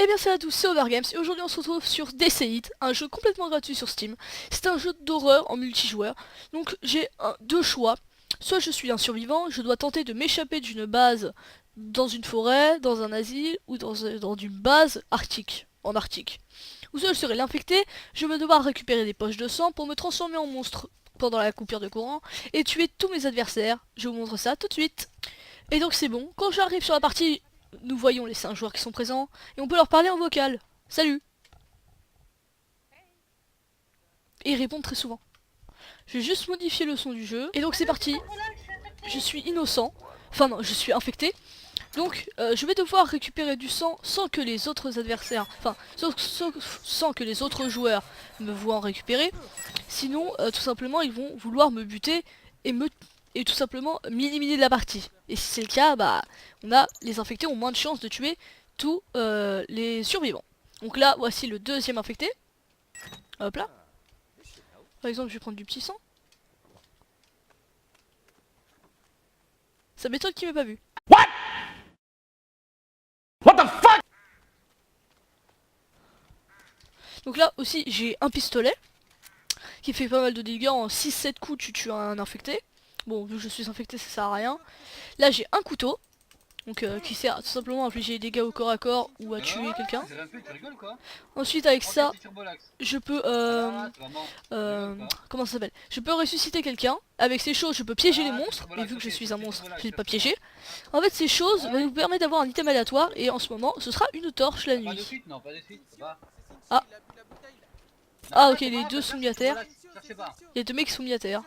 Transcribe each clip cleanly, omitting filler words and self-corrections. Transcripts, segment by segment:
Eh bien salut à tous, c'est Overgames et aujourd'hui on se retrouve sur DCIT, un jeu complètement gratuit sur Steam. C'est un jeu d'horreur en multijoueur, donc j'ai deux choix. Soit je suis un survivant, je dois tenter de m'échapper d'une base dans une forêt, dans un asile ou dans une base arctique, en Arctique. Ou soit je serai l'infecté, je vais devoir récupérer des poches de sang pour me transformer en monstre pendant la coupure de courant et tuer tous mes adversaires. Je vous montre ça tout de suite. Et donc c'est bon, quand j'arrive sur la partie, nous voyons les 5 joueurs qui sont présents, et on peut leur parler en vocal. Salut. Et ils répondent très souvent. Je vais juste modifier le son du jeu, et donc c'est parti. Je suis innocent, enfin non, je suis infecté. Donc je vais devoir récupérer du sang sans que les autres adversaires, enfin sans que les autres joueurs me voient en récupérer. Sinon tout simplement ils vont vouloir me buter et tout simplement m'éliminer de la partie. Et si c'est le cas, bah les infectés ont moins de chances de tuer tous les survivants. Donc là voici le deuxième infecté. Hop là. Par exemple je vais prendre du petit sang. Ça m'étonne qu'il m'ait pas vu. What the fuck? Donc là aussi j'ai un pistolet qui fait pas mal de dégâts. En 6-7 coups tu tues un infecté. Bon, vu que je suis infecté ça sert à rien. Là j'ai un couteau, donc qui sert tout simplement à infliger des dégâts au corps à corps ou à tuer quelqu'un. Ensuite avec ça je peux comment ça s'appelle, je peux ressusciter quelqu'un. Avec ces choses je peux piéger les monstres, mais vu que je suis un monstre je ne vais pas piéger. En fait ces choses vont nous permettre d'avoir un item aléatoire, et en ce moment ce sera une torche la nuit. Ah. Ah ok, les deux sont mis à terre. Les deux mecs sont mis à terre.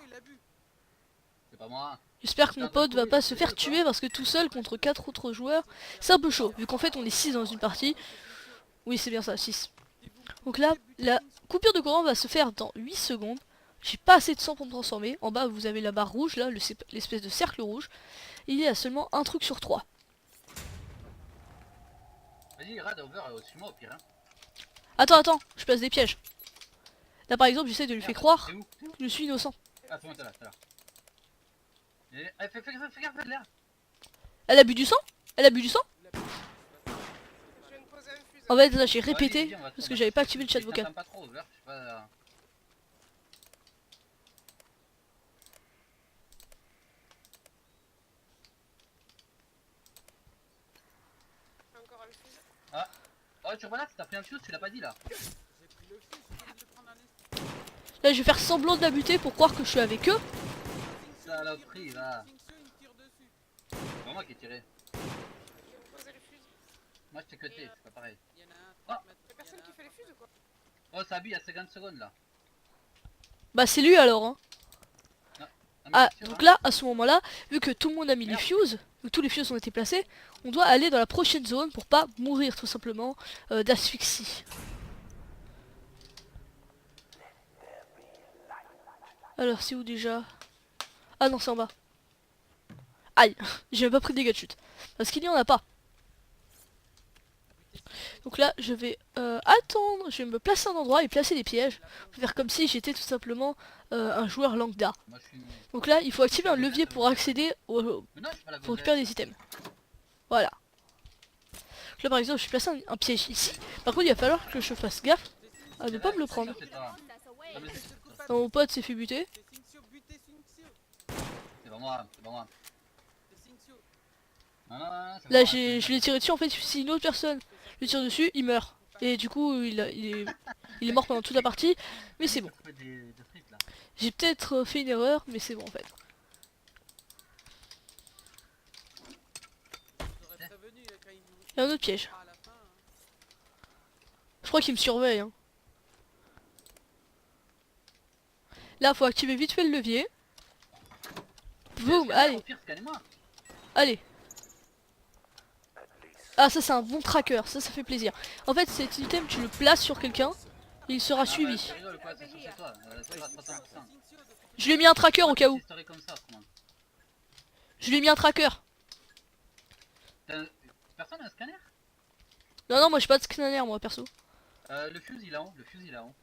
J'espère que mon pote va pas se faire tuer parce que tout seul contre 4 autres joueurs c'est un peu chaud, vu qu'en fait on est 6 dans une partie. Oui c'est bien ça, 6. Donc là, la coupure de courant va se faire dans 8 secondes. J'ai pas assez de sang pour me transformer. En bas vous avez la barre rouge là, l'espèce de cercle rouge. Il y a seulement un truc sur 3. Vas-y, Rad over au-dessus au pire. Hein. Attends, je place des pièges. Là par exemple j'essaie de lui faire croire que je suis innocent. Ah, c'est bon, t'es là, t'es là. Fais gaffe de l'air. Elle a bu du sang. Elle a bu du sang. En fait là j'ai répété parce que j'avais pas activé le chat vocal. Pas trop, over, je sais pas. Ah, oh tu vois là, t'as pris un fuse, tu l'as pas dit là. Là je vais faire semblant de la buter pour croire que je suis avec eux. Saloperie là. C'est moi qui ai tiré. Moi je t'ai cuté, c'est pas pareil. Oh, y'a personne qui fait les fuses ou quoi? Oh ça abuse à 50 secondes là. Bah c'est lui alors hein. Non. Ah donc là à ce moment là, vu que tout le monde a mis les fuses, où tous les fuses ont été placés, on doit aller dans la prochaine zone pour pas mourir tout simplement d'asphyxie. Alors c'est où déjà? Ah non c'est en bas. Aïe, j'ai même pas pris de dégâts de chute. Parce qu'il n'y en a pas. Donc là je vais attendre, je vais me placer à un endroit et placer des pièges. Faire comme si j'étais tout simplement un joueur lambda. Donc là il faut activer un levier pour accéder pour récupérer des items. Voilà. Donc là par exemple je suis placé un piège ici. Par contre il va falloir que je fasse gaffe à ne pas me le prendre. Non, mon pote s'est fait buter. C'est pas moi, c'est pas moi. Là je l'ai tiré dessus, en fait si une autre personne le tire dessus il meurt. Et du coup il est mort pendant toute la partie. Mais c'est bon. J'ai peut-être fait une erreur mais c'est bon en fait. Il y a un autre piège. Je crois qu'il me surveille hein. Là faut activer vite fait le levier. Boum, allez. Allez. Ah ça c'est un bon tracker, ça fait plaisir. En fait cet item tu le places sur quelqu'un, il sera suivi. Je lui ai mis un tracker au cas où. Je lui ai mis un tracker. Personne a un scanner? Non moi j'ai pas de scanner moi perso. Le fuse il est en haut, le fuse il est en haut.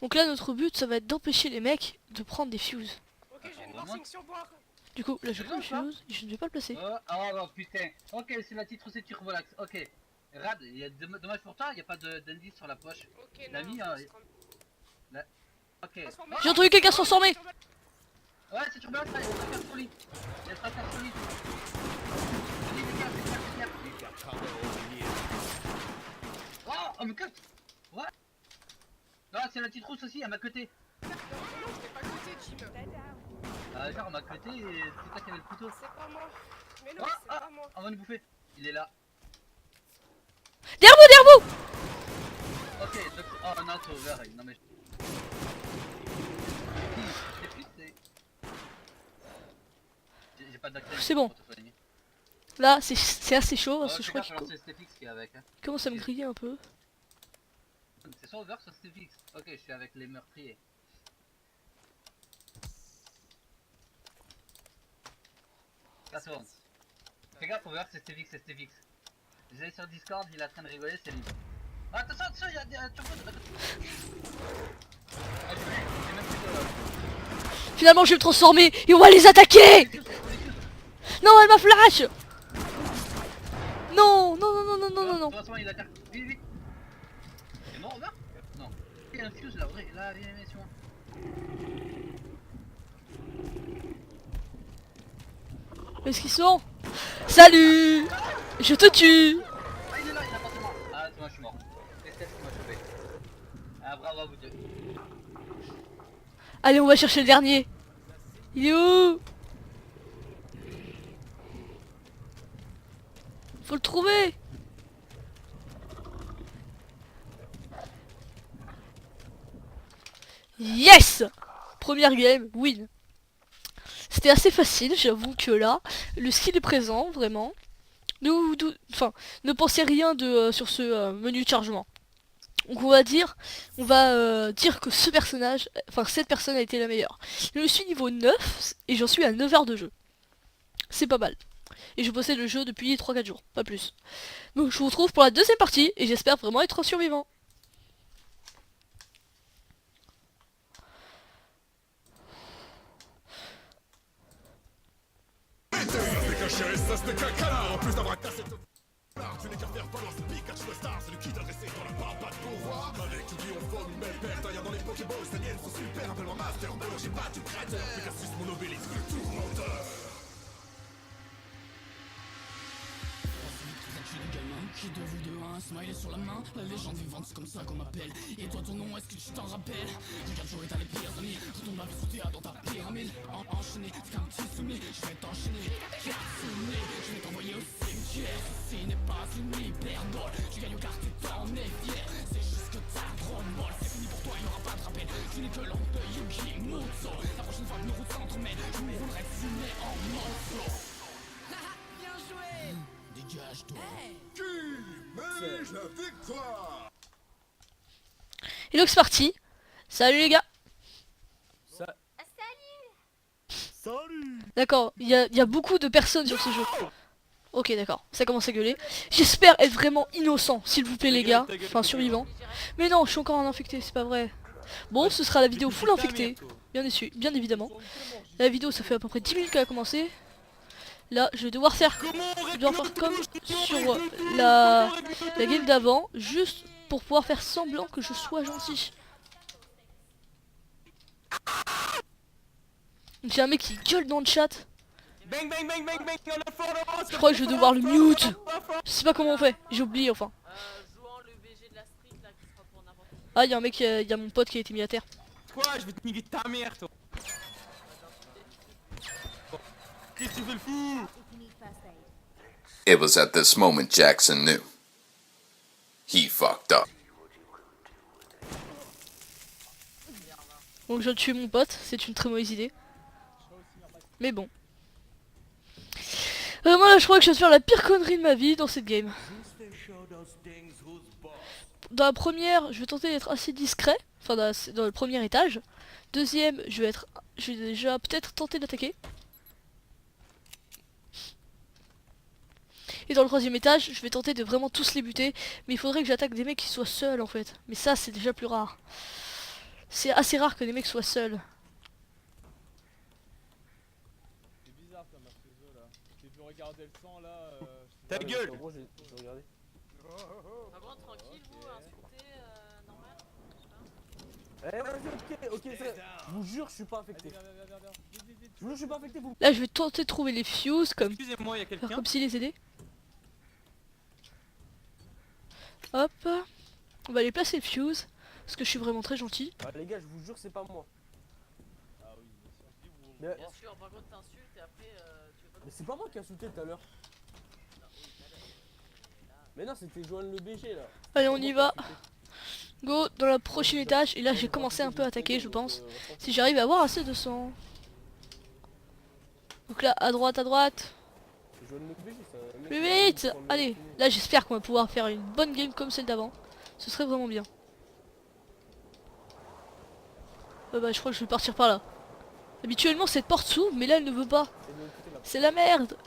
Donc là notre but ça va être d'empêcher les mecs de prendre des fuses. Ok j'ai une morphing sur boire. Du coup là je prends le fuse et je ne vais pas le placer. Oh putain, ok c'est la titre c'est Turbolax, ok. Rad, il y a dommage pour toi, il n'y a pas d'indice sur la poche. Ok, La non, vie, ok. J'ai entendu quelqu'un se transformer. Ouais, c'est sur là, il y a le tracker sur lui. Il y a le tracker sur lui. Vas-y, les gars. Oh, me casse. Ouais. Non, c'est la petite rousse aussi, elle m'a cuté. Non, je t'ai pas coûté, Jim. Genre, elle m'a cuté et c'est toi qui avais le couteau. C'est pas moi. Mais non, Oh, c'est pas moi. on va nous bouffer. Il est là. Derrière vous. Ok, donc, oh non, c'est ouvert. Non, mais. J'ai pas d'accès. C'est bon. Là, c'est assez chaud parce que je crois qu'il c'est Stefix qui est avec. Hein. commence à me griller un peu. C'est soit Over, soit Stefix. Ok, je suis avec les meurtriers. Là, c'est bon. Fais gaffe, Over, c'est Stefix, c'est Stefix. J'allais sur Discord, il est en train de rigoler, c'est libre. Ah, attention, il y a un turbo de... Ah, j'ai même plus de... Finalement, je vais me transformer et on va les attaquer. Non, elle m'a flash. Non, non, non, non, non, non, non, non. De toute façon, il attaque. Vite, vite. C'est mort, Over? Non. Il y a un fuse là, vrai. Là, viens, viens, sur moi. Où est-ce qu'ils sont? Salut. Je te tue. Ah, il est là, il a pas de moi. Ah, c'est moi, je suis mort. C'est Steph qui m'a chopé. Ah, bravo à vous deux. Allez, on va chercher le dernier. Il est où? Faut le trouver. Yes. Première game, win. C'était assez facile, j'avoue que là, le skill est présent, vraiment. Enfin, ne pensez rien de sur ce menu de chargement. Donc on va dire que ce personnage, enfin cette personne a été la meilleure. Je suis niveau 9 et j'en suis à 9 heures de jeu. C'est pas mal. Et je possède le jeu depuis 3-4 jours, pas plus. Donc je vous retrouve pour la deuxième partie et j'espère vraiment être un survivant. Qui de vous deux a un smiley sur la main? La légende vivante, c'est comme ça qu'on m'appelle. Et toi, ton nom, est-ce que tu t'en rappelles? Regarde, j'aurais t'as les pires amis. Retourne ma vie sous tes dans ta pyramide. Enchaîné, c'est qu'un petit soumis. Je vais t'enchaîner, cartonner. Je vais t'envoyer au cimetière. Ceci n'est pas une hyperbole. Tu gagnes au car tu t'en es fier. C'est juste que t'as trop de bol. C'est fini pour toi, il n'y aura pas de rappel. Tu n'es que l'ombre de Yuki Muto. La prochaine fois que nos routes s'entremêlent, je me roulerai fumé en morceaux. Bien joué. Dégage-toi. La victoire. Et donc c'est parti. Salut les gars. Salut. D'accord, il y a beaucoup de personnes sur ce jeu. Ok d'accord, ça commence à gueuler. J'espère être vraiment innocent, s'il vous plaît les gars. Enfin survivant. Mais non, je suis encore un infecté, c'est pas vrai. Bon, ce sera la vidéo full infecté. Bien évidemment. La vidéo ça fait à peu près 10 minutes qu'elle a commencé. Là, je vais devoir faire comme sur la game d'avant, juste pour pouvoir faire semblant que je sois gentil. J'ai un mec qui gueule dans le chat. Je crois que je vais devoir le mute. Je sais pas comment on fait, j'ai oublié enfin. Ah, il y a un mec, il y a mon pote qui a été mis à terre. Quoi? Je vais te niquer ta mère, toi. Qu'est-ce que tu fais le fou? It was at this moment Jackson knew. He fucked up. Donc je viens de tuer mon pote, c'est une très mauvaise idée. Mais bon. Moi je crois que je vais faire la pire connerie de ma vie dans cette game. Dans la première, je vais tenter d'être assez discret. Enfin dans le premier étage. Deuxième, je vais déjà peut-être tenter d'attaquer. Et dans le troisième étage, je vais tenter de vraiment tous les buter. Mais il faudrait que j'attaque des mecs qui soient seuls en fait. Mais ça c'est déjà plus rare. C'est assez rare que des mecs soient seuls. C'est bizarre comme à ce jeu là. J'ai pu regarder le sang là. Ta gueule. J'ai regardé. tranquille, vous, insultez, normal. Eh, vas-y, ok, je vous jure, je suis pas affecté. Viens, viens, viens, viens. Vite, vite, vite. Je vous jure, je suis pas affecté, vous. Là, je vais tenter de trouver les fuses, comme Excusez-moi, il y a faire quelqu'un. comme si les aider. Hop. On va aller placer le fuse. Parce que je suis vraiment très gentil. Ah, les gars, je vous jure, c'est pas moi. Ah oui, bien sûr. Dis vous. Mais, Bien sûr, par contre, t'insultes et après, tu veux pas mais c'est pas moi qui ai insulté tout à l'heure. Mais non, c'était Joanne le BG là. Allez, on y va. Go dans la prochaine étage. Et là, j'ai commencé un peu à attaquer, je pense. Si j'arrive à avoir assez de sang. Donc là, à droite, à droite. Joanne le BG, c'est un mec Plus qui va vite. prendre le Allez, ciné. là, j'espère qu'on va pouvoir faire une bonne game comme celle d'avant. Ce serait vraiment bien. Bah, je crois que je vais partir par là. Habituellement, cette porte s'ouvre, mais là, elle ne veut pas. Et de l'autre côté, là. C'est la merde.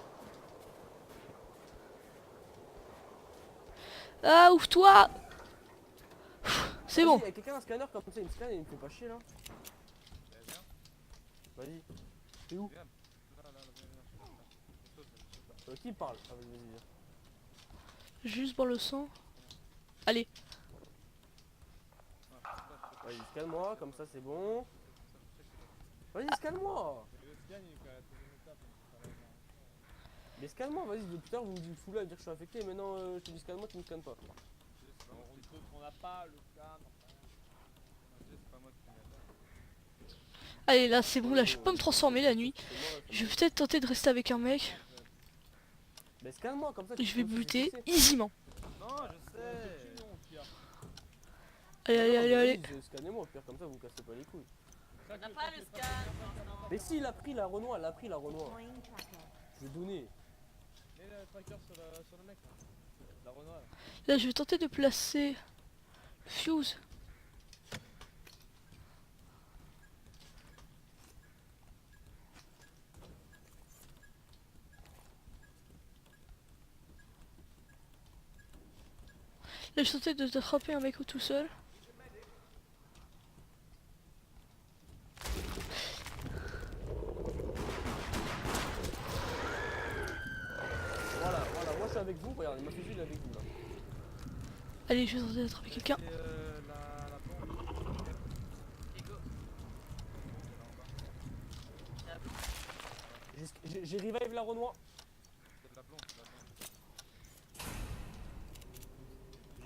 Ah, ouvre-toi. C'est bon. Il y a quelqu'un un scanner comme ça, il me scanne et il me fait pas chier là. Vas-y. T'es où Qui parle? Ah, vas-y, vas-y, viens. Juste pour le sang. Allez. Vas-y, scanne-moi, comme ça c'est bon. Vas-y, scanne-moi. Le scan, il est qu'à la troisième étape. Donc ça va bien. Mais scanne-moi, vas-y, depuis tout à l'heure vous me foulez à me dire que je suis infecté, maintenant je te dis scanne-moi, tu me scannes pas. On n'a pas le scan. Allez, là, c'est bon. Là, je peux pas me transformer la nuit. C'est moi, là, Je vais peut-être tenter de rester avec un mec. Mais scanne-moi, comme ça Et je vais comme ça, buter sais. aisément. Non, je sais. Non, Pierre. Allez, allez, allez, allez. Vas-y, scannez-moi, au pire, comme ça vous cassez pas les couilles. On n'a pas le scan pour l'instant. Mais si, il a pris la Renoir, elle a pris la Renoir. Je vais donner. Mets le tracker sur le mec là. La Renault là. Là, je vais tenter de placer le fuse. Là, je tentais d'attraper un mec tout seul. Voilà, voilà, moi je suis avec vous, regardez, ma fusil il est avec vous là. Allez, je vais tenter d'attraper quelqu'un. Et la bombe. Et go. J'ai revive la Renoir. C'est de la blonde, c'est de la blonde.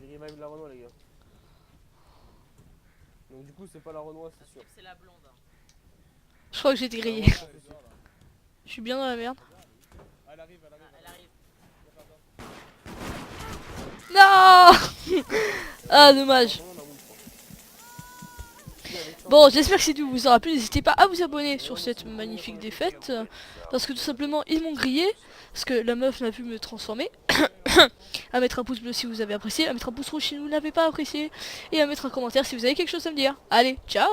J'ai revive la Renoir les gars. Donc du coup c'est pas la Renoir c'est sûr. C'est la blonde. Hein. Je crois que j'ai été grillé. Ah, c'est ça, là. Je suis bien dans la merde. Ah, elle arrive, elle arrive. Ah, elle arrive. Non. Ah, dommage. Non, on a Wolf, je crois. Bon, j'espère que cette vidéo vous aura plu. N'hésitez pas à vous abonner sur cette magnifique défaite. Parce que tout simplement, ils m'ont grillé. Parce que la meuf n'a pu me transformer. À mettre un pouce bleu si vous avez apprécié. À mettre un pouce rouge si vous n'avez pas apprécié. Et à mettre un commentaire si vous avez quelque chose à me dire. Allez, ciao.